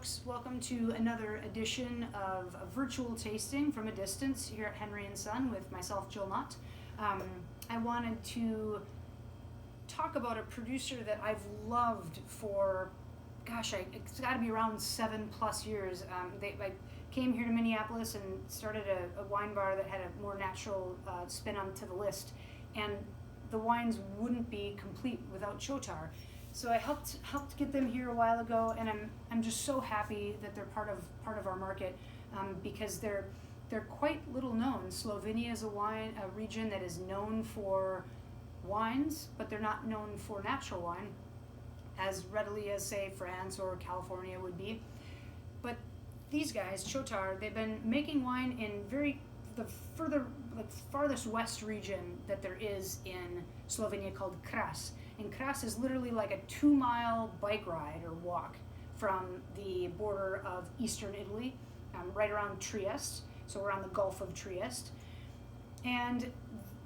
folks. Welcome to another edition of a virtual tasting from a distance here at Henry & Son with myself, Jill Mott. I wanted to talk about a producer that I've loved for, it's got to be around 7+ years. I came here to Minneapolis and started a wine bar that had a more natural spin onto the list, and the wines wouldn't be complete without Cho-tar. So I helped get them here a while ago, and I'm just so happy that they're part of our market, because they're quite little known. Slovenia is a region that is known for wines, but they're not known for natural wine as readily as, say, France or California would be. But these guys, Čotar, they've been making wine in the farthest west region that there is in Slovenia, called Kras. And Kras is literally like a 2-mile bike ride or walk from the border of eastern Italy, right around Trieste. So we're on the Gulf of Trieste. And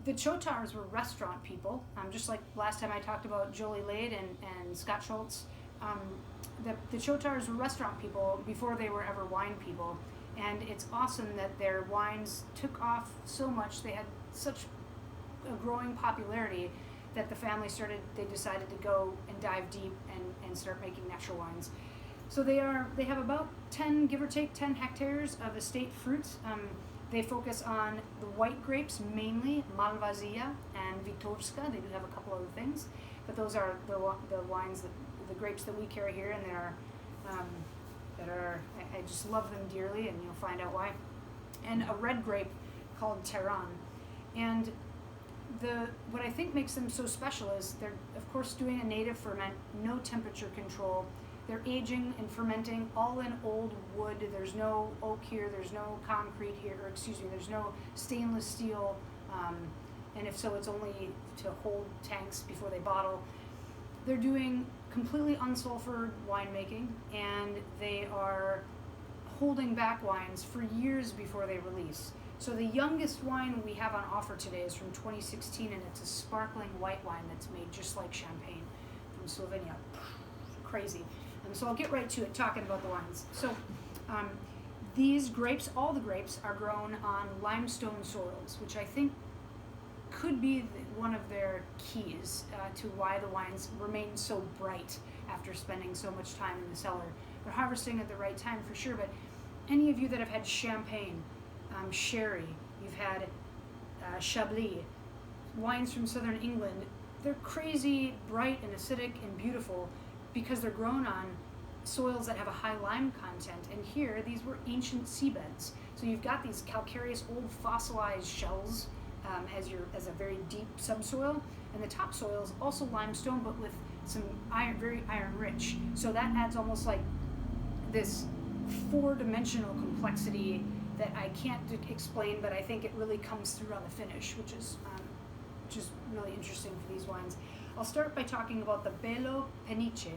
the Čotars were restaurant people, just like last time I talked about Jolie Lade and Scott Schultz. The Čotars were restaurant people before they were ever wine people. And it's awesome that their wines took off so much. They had such a growing popularity that the family decided to go and dive deep and start making natural wines. So they have about 10, give or take 10 hectares of estate fruits. They focus on the white grapes mainly, Malvasia and Vitovska. They do have a couple other things, but those are the wines, the grapes that we carry here, and I just love them dearly, and you'll find out why. And a red grape called Teran. And what I think makes them so special is they're, of course, doing a native ferment, no temperature control. They're aging and fermenting all in old wood. There's no oak here, there's no concrete here, there's no stainless steel, and if so, it's only to hold tanks before they bottle. They're doing completely unsulfured winemaking, and they are holding back wines for years before they release. So the youngest wine we have on offer today is from 2016, and it's a sparkling white wine that's made just like champagne from Slovenia. Crazy. So I'll get right to it, talking about the wines. So these grapes, all the grapes, are grown on limestone soils, which I think could be one of their keys to why the wines remain so bright after spending so much time in the cellar. They're harvesting at the right time for sure, but any of you that have had champagne, sherry, you've had Chablis, wines from southern England, they're crazy, bright and acidic and beautiful because they're grown on soils that have a high lime content. And here, these were ancient seabeds. So you've got these calcareous old fossilized shells as a very deep subsoil, and the topsoil is also limestone, but with some very iron rich. So that adds almost like this 4-dimensional complexity that I can't explain, but I think it really comes through on the finish, which is really interesting for these wines. I'll start by talking about the Belo Penice.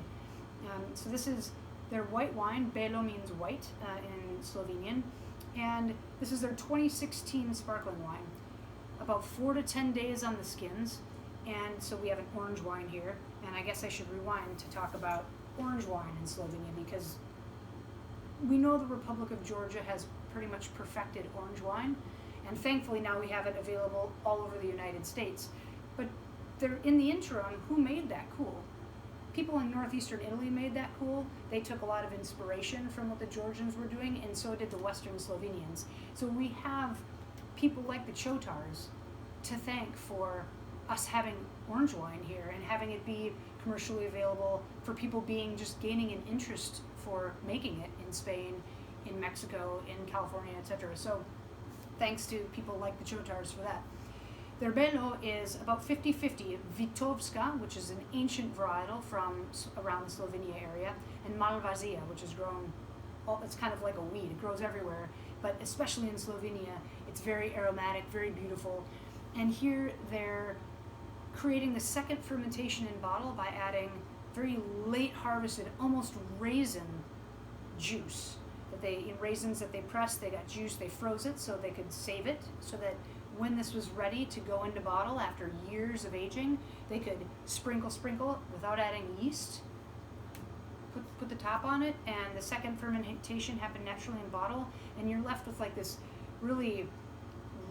So this is their white wine. Belo means white in Slovenian, and this is their 2016 sparkling wine. About 4 to 10 days on the skins, and so we have an orange wine here. And I guess I should rewind to talk about orange wine in Slovenia, because we know the Republic of Georgia has pretty much perfected orange wine, and thankfully now we have it available all over the United States. But in the interim, who made that cool? People in northeastern Italy made that cool. They took a lot of inspiration from what the Georgians were doing, and so did the Western Slovenians. So we have people like the Čotars to thank for us having orange wine here and having it be commercially available for people gaining an interest for making it in Spain, in Mexico, in California, etc. So thanks to people like the Čotars for that. Their Belo is about 50-50 Vitovska, which is an ancient varietal from around the Slovenia area, and Malvasia, which is grown, it's kind of like a weed, it grows everywhere, but especially in Slovenia, it's very aromatic, very beautiful. And here they're creating the second fermentation in bottle by adding very late harvested, almost raisin juice. Raisins that they pressed, they got juice, they froze it so they could save it, so that when this was ready to go into bottle after years of aging, they could sprinkle without adding yeast, put the top on it, and the second fermentation happened naturally in bottle, and you're left with like this really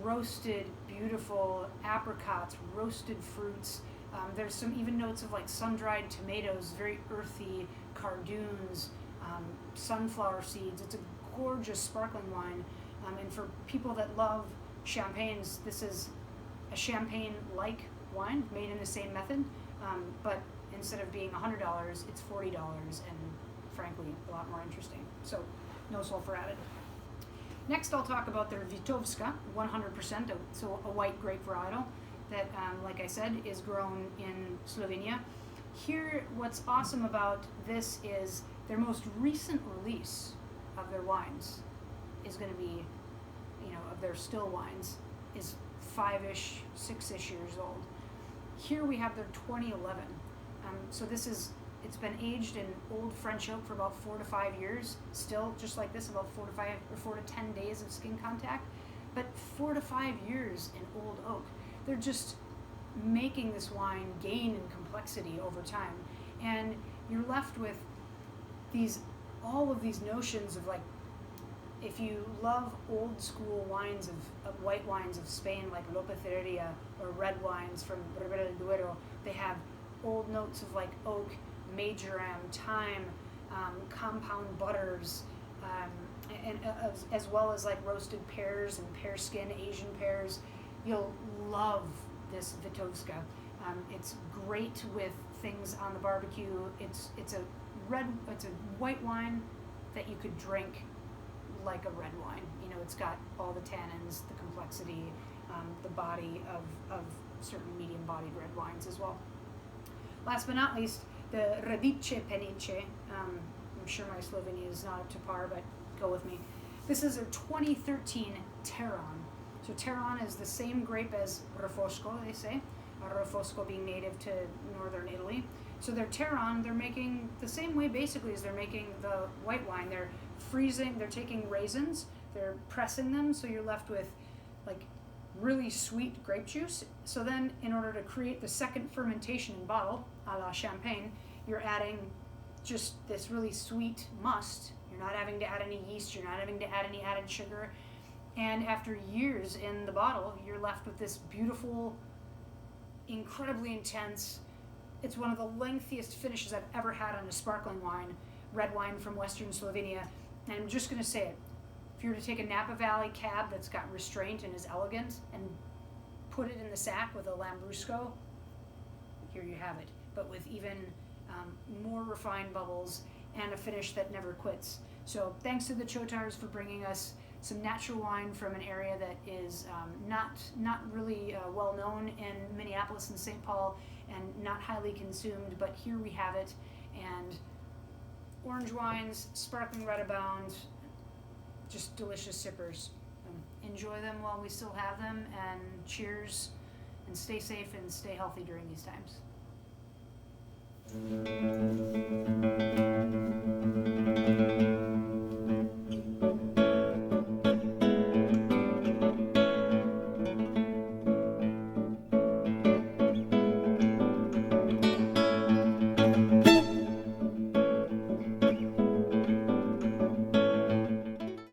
roasted, beautiful apricots, roasted fruits. There's some even notes of like sun-dried tomatoes, very earthy, cardoons, sunflower seeds. It's a gorgeous sparkling wine, and for people that love champagnes, this is a champagne-like wine made in the same method, but instead of being $100, it's $40, and frankly, a lot more interesting. So, no sulfur added. Next, I'll talk about their Vitovska, 100%, so a white grape varietal that, like I said, is grown in Slovenia. Here, what's awesome about this is their most recent release of their wines is going to be, of their still wines, is 5-ish, 6-ish years old. Here we have their 2011. So it's been aged in old French oak for about 4 to 5 years, still just like this, about 4 to 10 days of skin contact, but 4 to 5 years in old oak. They're just making this wine gain in complexity over time, and you're left with all of these notions of, like, if you love old school wines of white wines of Spain, like Lopeteria, or red wines from Ribera del Duero, they have old notes of like oak, majoram, thyme, compound butters, and as well as like roasted pears and pear skin, Asian pears. You'll love this Vitovska. It's great with things on the barbecue. It's a white wine that you could drink like a red wine. It's got all the tannins, the complexity, the body of certain medium-bodied red wines as well. Last but not least, the Radice Penice. I'm sure my Slovenian is not up to par, but go with me. This is a 2013 Teron. So Teron is the same grape as Refosco, they say. Refosco being native to northern Italy. So their Teron, they're making the same way basically as they're making the white wine. They're taking raisins, they're pressing them, so you're left with like really sweet grape juice. So then in order to create the second fermentation in bottle, a la champagne, you're adding just this really sweet must. You're not having to add any yeast, you're not having to add any added sugar. And after years in the bottle, you're left with this beautiful, incredibly intense, it's one of the lengthiest finishes I've ever had on a sparkling wine, red wine from Western Slovenia. And I'm just going to say it. If you were to take a Napa Valley cab that's got restraint and is elegant and put it in the sack with a Lambrusco, here you have it. But with even more refined bubbles and a finish that never quits. So thanks to the Chotars for bringing us some natural wine from an area that is not really well known in Minneapolis and St. Paul, and not highly consumed, but here we have it. And orange wines, sparkling red abound, just delicious sippers. Enjoy them while we still have them, and cheers, and stay safe and stay healthy during these times.